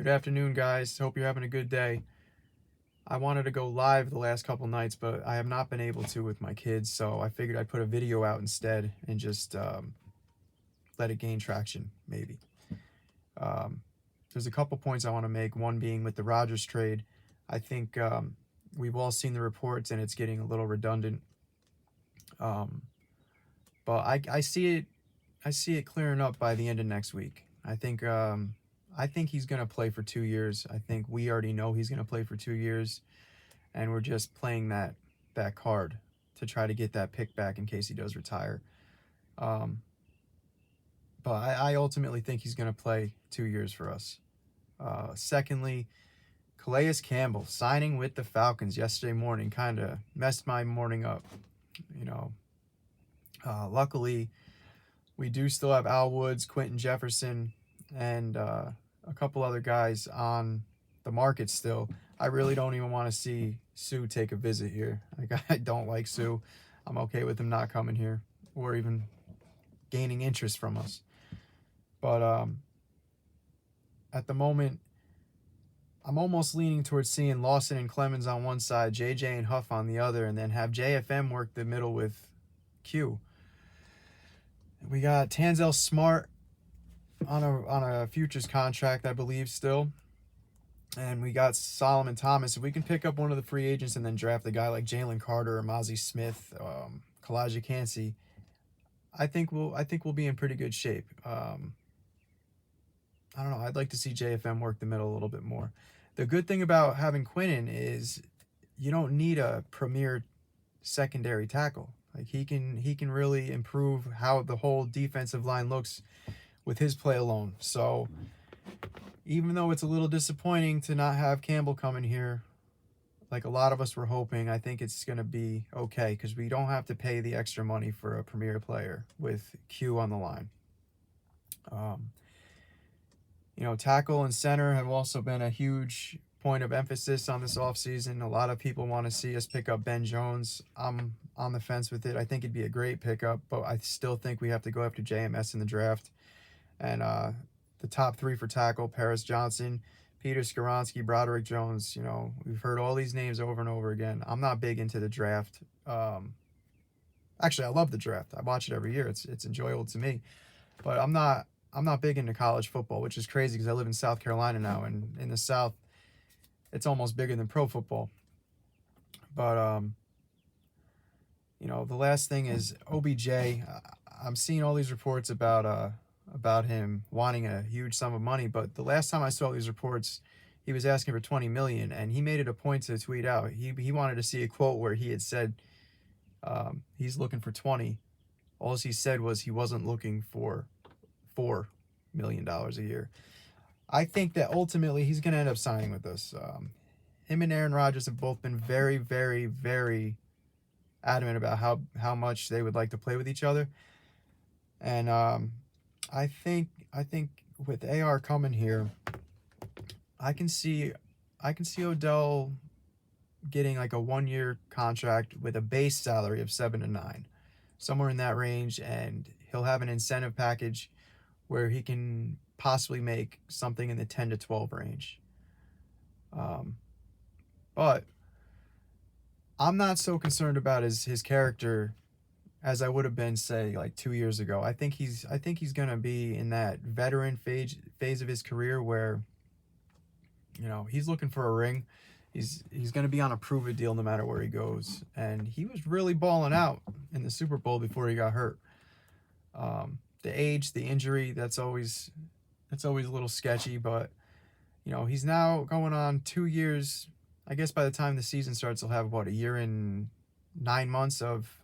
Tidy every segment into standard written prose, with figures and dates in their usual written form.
Good afternoon, guys. Hope you're having a good day. I wanted to go live the last couple nights, but I have not been able to with my kids, so I figured I'd put a video out instead and just let it gain traction, maybe. Um, there's a couple points I want to make, one being with the Rodgers trade. I think we've all seen the reports, and it's getting a little redundant. Um, but I see it. I see it clearing up by the end of next week. I think he's gonna play for 2 years. I think we already know he's gonna play for 2 years, and we're just playing that card to try to get that pick back in case he does retire. Um, but I ultimately think he's gonna play 2 years for us. Secondly, Calais Campbell signing with the Falcons yesterday morning kind of messed my morning up. You know, luckily we do still have Al Woods, Quentin Jefferson, and a couple other guys on the market still. I really don't even want to see Sue take a visit here. Like, I don't like Sue. I'm okay with him not coming here or even gaining interest from us. But at the moment, I'm almost leaning towards seeing Lawson and Clemens on one side, JJ and Huff on the other, and then have JFM work the middle with Q. We got Tanzel Smart on a futures contract, I believe, still. And we got Solomon Thomas. If we can pick up one of the free agents and then draft a guy like Jalen Carter or Mozzie Smith, Kalijah Cansey, I think we'll be in pretty good shape. I don't know. I'd like to see JFM work the middle a little bit more. The good thing about having Quinnen is you don't need a premier secondary tackle. Like, he can really improve how the whole defensive line looks with his play alone. So even though it's a little disappointing to not have Campbell coming here, like a lot of us were hoping, I think it's going to be okay because we don't have to pay the extra money for a premier player with Q on the line. Tackle and center have also been a huge point of emphasis on this offseason. A lot of people want to see us pick up Ben Jones. I'm on the fence with it. I think it'd be a great pickup, but I still think we have to go after JMS in the draft. And the top three for tackle: Paris Johnson, Peter Skoronski, Broderick Jones. We've heard all these names over and over again. I'm not big into the draft. Actually, I love the draft. I watch it every year. It's enjoyable to me. But I'm not big into college football, which is crazy because I live in South Carolina now, and in the South, it's almost bigger than pro football. But the last thing is OBJ. I'm seeing all these reports about him wanting a huge sum of money, but the last time I saw these reports, he was asking for $20 million, and he made it a point to tweet out he wanted to see a quote where he had said he's looking for 20. All he said was he wasn't looking for $4 million a year. I think that ultimately he's going to end up signing with us. Him and Aaron Rodgers have both been very, very, very adamant about how much they would like to play with each other, and I think with AR coming here, I can see Odell getting like a 1-year contract with a base salary of 7 to 9, somewhere in that range, and he'll have an incentive package where he can possibly make something in the 10 to 12 range. But I'm not so concerned about his character as I would have been, say, like 2 years ago. I think he's gonna be in that veteran phase of his career where, he's looking for a ring. He's gonna be on a prove it deal no matter where he goes. And he was really balling out in the Super Bowl before he got hurt. The age, the injury, that's always a little sketchy, but he's now going on 2 years. I guess by the time the season starts, he'll have about a year and 9 months of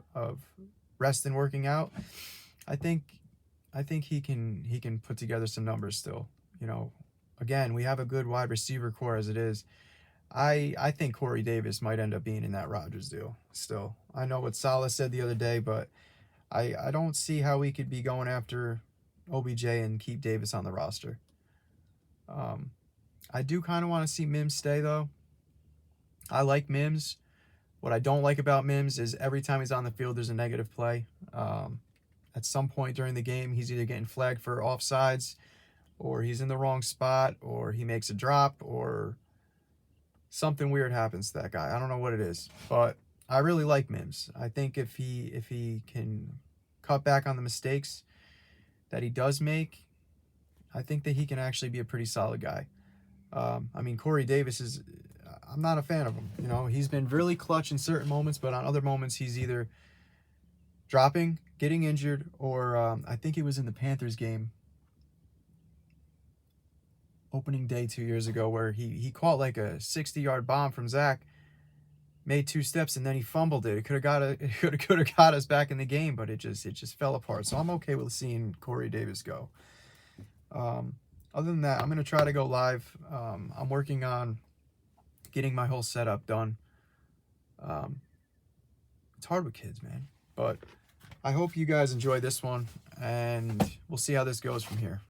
rest and working out. I think he can put together some numbers still. Again, we have a good wide receiver core as it is. I think Corey Davis might end up being in that Rodgers deal still. I know what Salah said the other day, but I don't see how we could be going after OBJ and keep Davis on the roster. I do kind of want to see Mims stay, though. I like Mims. What I don't like about Mims is every time he's on the field, there's a negative play. At some point during the game, he's either getting flagged for offsides or he's in the wrong spot, or he makes a drop, or something weird happens to that guy. I don't know what it is, but I really like Mims. I think if he can cut back on the mistakes that he does make, I think that he can actually be a pretty solid guy. I mean, Corey Davis is, I'm not a fan of him. You know, he's been really clutch in certain moments, but on other moments, he's either dropping, getting injured, or I think it was in the Panthers game, opening day 2 years ago, where he caught like a 60-yard bomb from Zach, made 2 steps, and then he fumbled it. It could have got us back in the game, but it just fell apart. So I'm okay with seeing Corey Davis go. Other than that, I'm going to try to go live. I'm working on getting my whole setup done. It's hard with kids, man. But I hope you guys enjoy this one, and we'll see how this goes from here.